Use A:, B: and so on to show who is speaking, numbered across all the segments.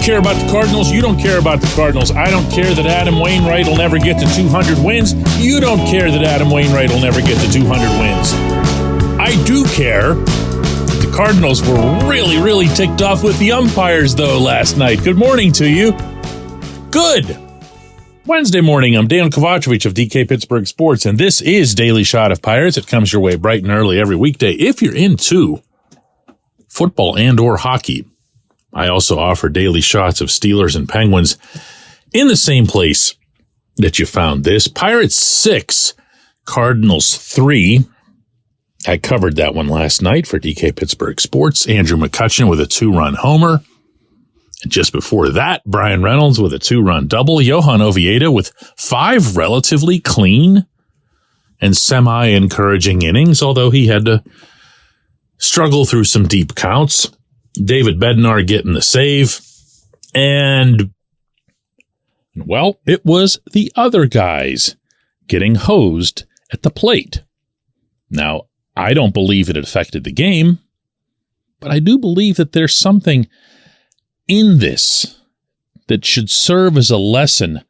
A: care about the Cardinals. You don't care about the Cardinals. I don't care that Adam Wainwright will never get to 200 wins. You don't care that Adam Wainwright will never get to 200 wins. I do care. The Cardinals were really, really ticked off with the umpires, though, last night. Good morning to you. Good. Wednesday morning, I'm Dejan Kovacevic of DK Pittsburgh Sports, and this is Daily Shot of Pirates. It comes your way bright and early every weekday if you're into football and or hockey. I also offer daily shots of Steelers and Penguins in the same place that you found this. Pirates 6, Cardinals 3. I covered that one last night for DK Pittsburgh Sports. Andrew McCutcheon with a 2-run homer. And just before that, Brian Reynolds with a 2-run double. Johan Oviedo with 5 relatively clean and semi-encouraging innings, although he had to struggle through some deep counts. David Bednar getting the save. And, well, it was the other guys getting hosed at the plate. Now, I don't believe it affected the game, but I do believe that there's something in this that should serve as a lesson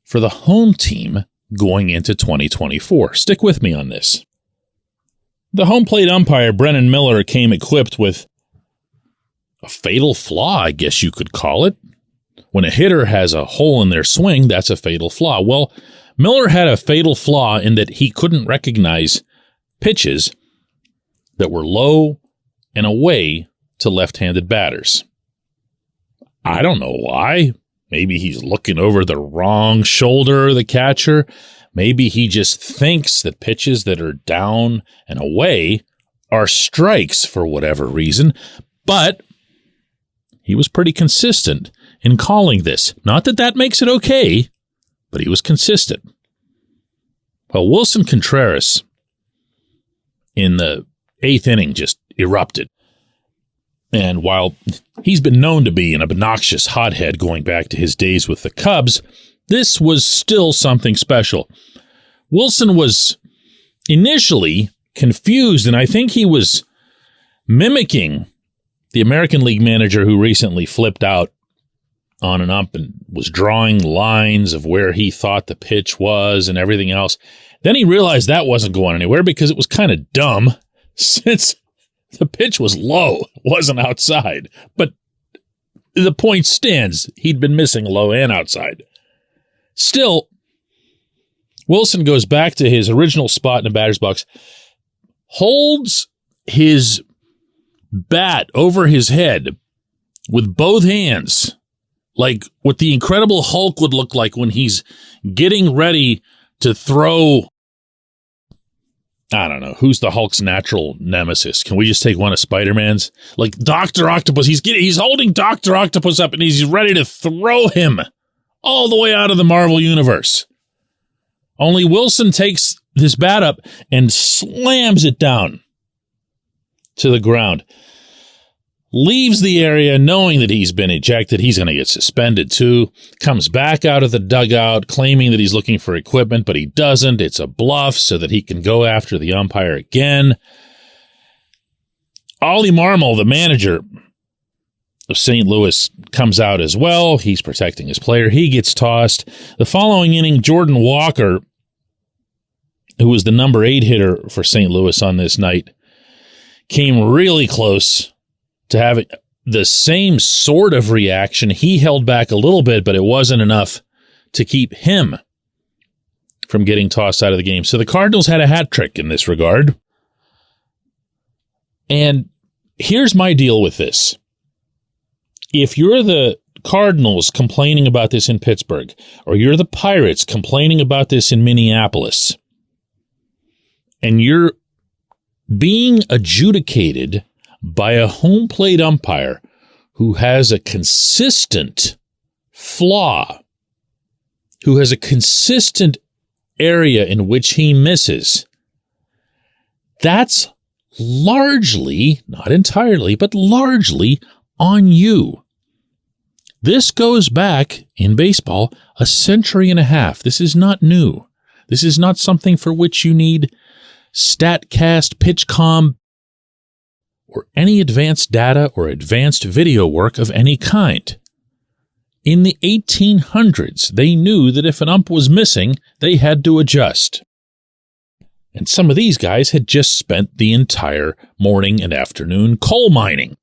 A: for the home team going into 2024. Stick with me on this. The home plate umpire, Brennan Miller, came equipped with a fatal flaw, I guess you could call it. When a hitter has a hole in their swing, that's a fatal flaw. Well, Miller had a fatal flaw in that he couldn't recognize pitches that were low and away to left-handed batters. I don't know why. Maybe he's looking over the wrong shoulder of the catcher. Maybe he just thinks that pitches that are down and away are strikes for whatever reason. But he was pretty consistent in calling this. Not that that makes it okay, but he was consistent. Well, Wilson Contreras in the 8th inning just erupted. And while he's been known to be an obnoxious hothead going back to his days with the Cubs, this was still something special. Wilson was initially confused, and I think he was mimicking the American League manager who recently flipped out on an ump and was drawing lines of where he thought the pitch was and everything else. Then he realized that wasn't going anywhere because it was kind of dumb since the pitch was low, wasn't outside. But the point stands. He'd been missing low and outside. Still, Wilson goes back to his original spot in the batter's box, holds his bat over his head with both hands, like what the Incredible Hulk would look like when he's getting ready to throw. I don't know. Who's the Hulk's natural nemesis? Can we just take one of Spider-Man's? Like Dr. Octopus. He's holding Dr. Octopus up and he's ready to throw him all the way out of the Marvel Universe. Only Wilson takes this bat up and slams it down to the ground. Leaves the area knowing that he's been ejected. He's going to get suspended too. Comes back out of the dugout claiming that he's looking for equipment, but he doesn't. It's a bluff so that he can go after the umpire again. Ollie Marmol, the manager of St. Louis, comes out as well. He's protecting his player. He gets tossed. The following inning, Jordan Walker, who was the number 8 hitter for St. Louis on this night, came really close to having the same sort of reaction. He held back a little bit, but it wasn't enough to keep him from getting tossed out of the game. So the Cardinals had a hat trick in this regard. And here's my deal with this. If you're the Cardinals complaining about this in Pittsburgh, or you're the Pirates complaining about this in Minneapolis, and you're being adjudicated by a home plate umpire who has a consistent flaw, who has a consistent area in which he misses, that's largely, not entirely, but largely on you. This goes back in baseball a century and a half. This is not new. This is not something for which you need StatCast, PitchCom, or any advanced data or advanced video work of any kind. In the 1800s, they knew that if an ump was missing, they had to adjust. And some of these guys had just spent the entire morning and afternoon coal mining.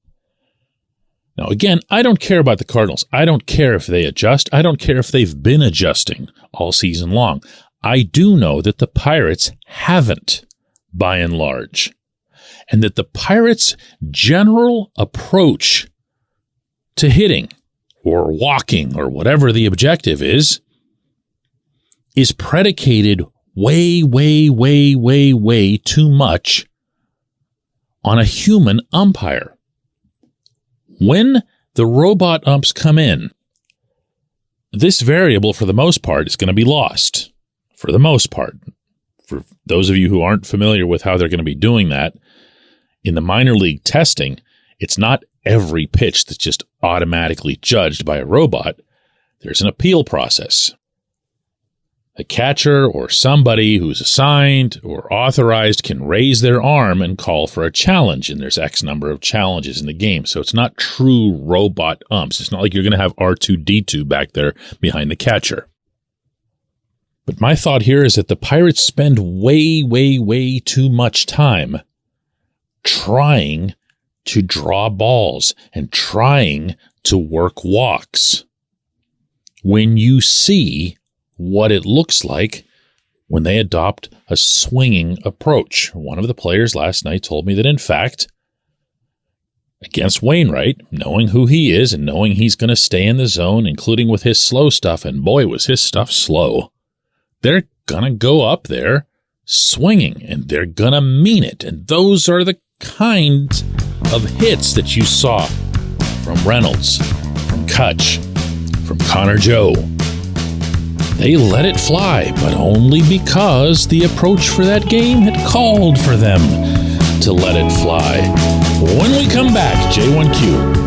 A: Now, again, I don't care about the Cardinals. I don't care if they adjust. I don't care if they've been adjusting all season long. I do know that the Pirates haven't, by and large, and that the Pirates' general approach to hitting or walking or whatever the objective is predicated way, way, way, way, way too much on a human umpire. When the robot umps come in, this variable, for the most part, is going to be lost. For the most part. For those of you who aren't familiar with how they're going to be doing that, in the minor league testing, it's not every pitch that's just automatically judged by a robot. There's an appeal process. A catcher or somebody who's assigned or authorized can raise their arm and call for a challenge, and there's X number of challenges in the game. So it's not true robot umps. It's not like you're going to have R2-D2 back there behind the catcher. But my thought here is that the Pirates spend way, way, way too much time trying to draw balls and trying to work walks. When you see what it looks like when they adopt a swinging approach. One of the players last night told me that, in fact, against Wainwright, knowing who he is and knowing he's going to stay in the zone, including with his slow stuff, and boy, was his stuff slow, they're going to go up there swinging, and they're going to mean it. And those are the kinds of hits that you saw from Reynolds, from Kutch, from Connor Joe. They let it fly, but only because the approach for that game had called for them to let it fly. When we come back, J1Q.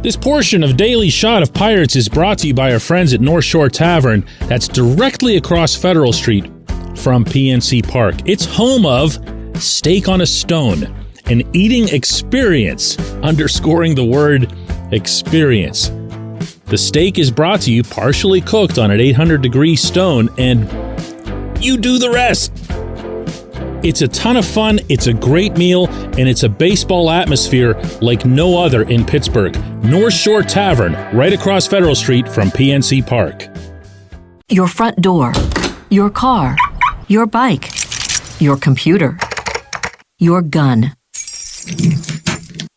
A: This portion of Daily Shot of Pirates is brought to you by our friends at North Shore Tavern. That's directly across Federal Street from PNC Park. It's home of Steak on a Stone, an eating experience, underscoring the word experience. The steak is brought to you partially cooked on an 800-degree stone, and you do the rest. It's a ton of fun, it's a great meal, and it's a baseball atmosphere like no other in Pittsburgh. North Shore Tavern, right across Federal Street from PNC Park.
B: Your front door, your car, your bike, your computer, your gun.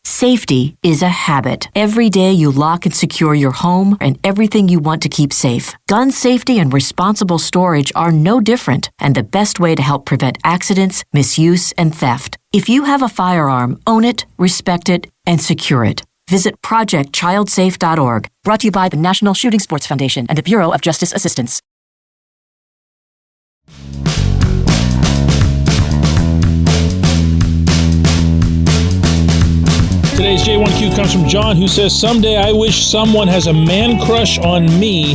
B: Safety is a habit. Every day you lock and secure your home and everything you want to keep safe. Gun safety and responsible storage are no different, and the best way to help prevent accidents, misuse, and theft. If you have a firearm, own it, respect it, and secure it. Visit ProjectChildSafe.org. Brought to you by the National Shooting Sports Foundation and the Bureau of Justice Assistance.
A: Today's J1Q comes from John, who says, "Someday I wish someone has a man crush on me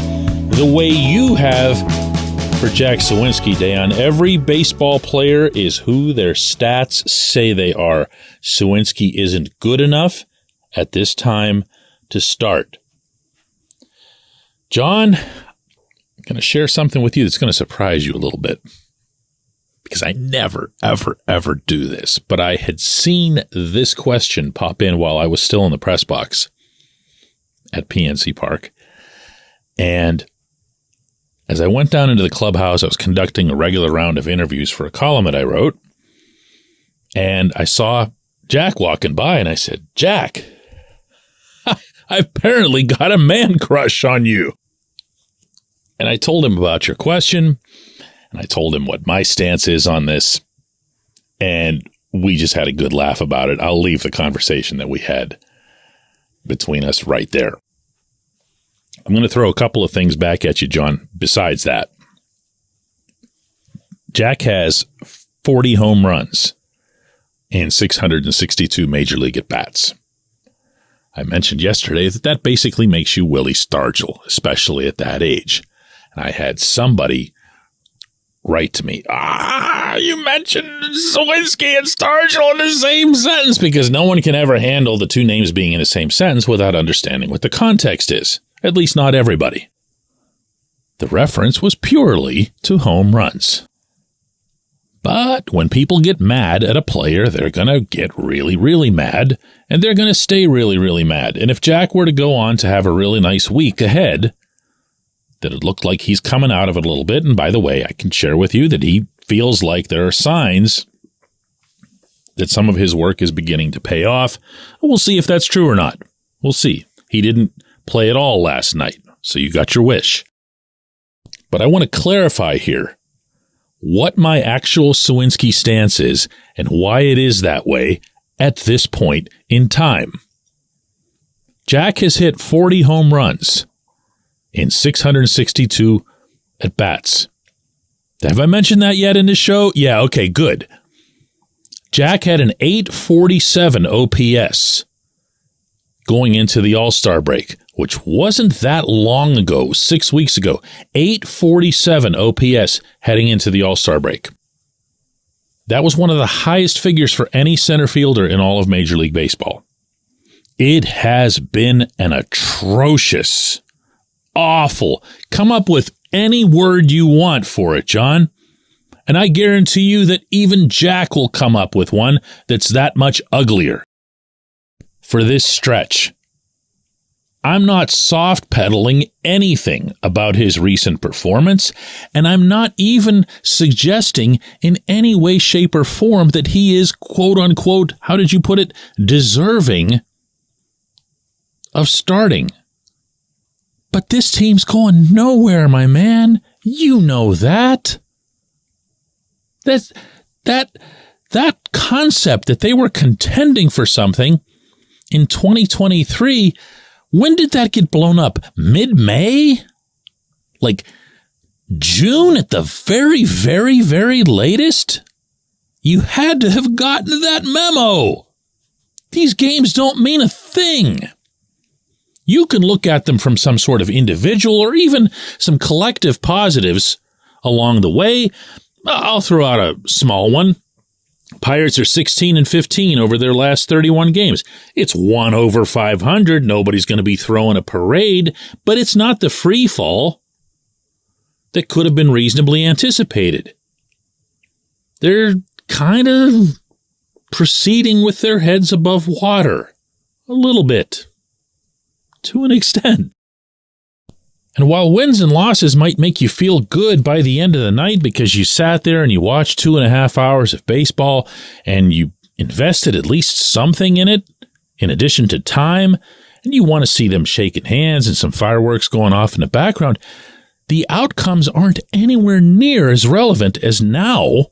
A: the way you have for Jack Suwinski, Dejan. Every baseball player is who their stats say they are. Suwinski isn't good enough at this time to start." John, I'm going to share something with you that's going to surprise you a little bit, because I never, ever, ever do this. But I had seen this question pop in while I was still in the press box at PNC Park. And as I went down into the clubhouse, I was conducting a regular round of interviews for a column that I wrote. And I saw Jack walking by, and I said, "Jack, I apparently got a man crush on you." And I told him about your question. And I told him what my stance is on this, and we just had a good laugh about it. I'll leave the conversation that we had between us right there. I'm going to throw a couple of things back at you, John, besides that. Jack has 40 home runs and 662 major league at-bats. I mentioned yesterday that basically makes you Willie Stargell, especially at that age. And I had somebody write to me, you mentioned Sawinski and Stargell in the same sentence, because no one can ever handle the two names being in the same sentence without understanding what the context is. At least not everybody. The reference was purely to home runs. But when people get mad at a player, they're going to get really, really mad, and they're going to stay really, really mad. And if Jack were to go on to have a really nice week ahead, that it looked like he's coming out of it a little bit, and by the way, I can share with you that he feels like there are signs that some of his work is beginning to pay off. We'll see if that's true or not. We'll see. He didn't play at all last night, so you got your wish. But I want to clarify here what my actual Sawinski stance is and why it is that way at this point in time. Jack has hit 40 home runs in 662 at-bats. Have I mentioned that yet in this show? Yeah, okay, good. Jack had an 847 OPS going into the All-Star break, which wasn't that long ago, 6 weeks ago. 847 OPS heading into the All-Star break. That was one of the highest figures for any center fielder in all of Major League Baseball. It has been an atrocious, awful, come up with any word you want for it, John. And I guarantee you that even Jack will come up with one that's that much uglier. For this stretch, I'm not soft-pedaling anything about his recent performance, and I'm not even suggesting in any way, shape, or form that he is, quote-unquote, how did you put it, deserving of starting. But this team's going nowhere, my man. You know that. That concept that they were contending for something in 2023, when did that get blown up? Mid-May? Like June at the very, very, very latest? You had to have gotten that memo. These games don't mean a thing. You can look at them from some sort of individual or even some collective positives along the way. I'll throw out a small one. Pirates are 16-15 over their last 31 games. It's 1 over 500. Nobody's going to be throwing a parade, but it's not the free fall that could have been reasonably anticipated. They're kind of proceeding with their heads above water. A little bit. To an extent. And while wins and losses might make you feel good by the end of the night because you sat there and you watched 2.5 hours of baseball and you invested at least something in it, in addition to time, and you want to see them shaking hands and some fireworks going off in the background, the outcomes aren't anywhere near as relevant as now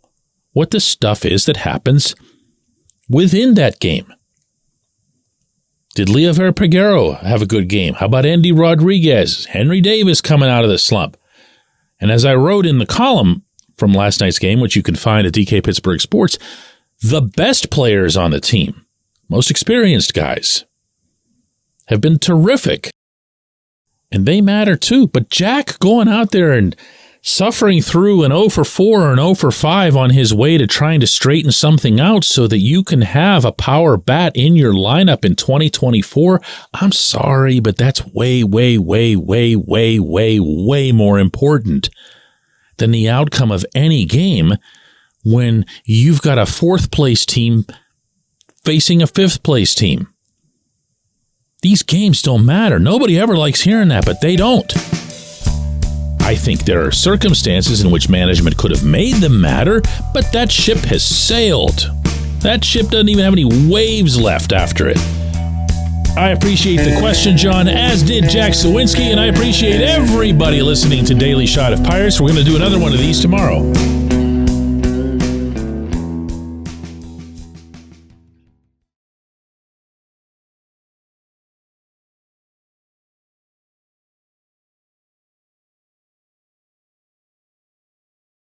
A: what the stuff is that happens within that game. Did Leover Peguero have a good game? How about Andy Rodriguez? Henry Davis coming out of the slump? And as I wrote in the column from last night's game, which you can find at DK Pittsburgh Sports, the best players on the team, most experienced guys, have been terrific. And they matter too. But Jack going out there and suffering through an 0 for 4 or an 0 for 5 on his way to trying to straighten something out so that you can have a power bat in your lineup in 2024, I'm sorry, but that's way, way, way, way, way, way, way more important than the outcome of any game when you've got a 4th place team facing a 5th place team. These games don't matter. Nobody ever likes hearing that, but they don't. I think there are circumstances in which management could have made them matter, but that ship has sailed. That ship doesn't even have any waves left after it. I appreciate the question, John, as did Jack Sawinski, and I appreciate everybody listening to Daily Shot of Pirates. We're going to do another one of these tomorrow.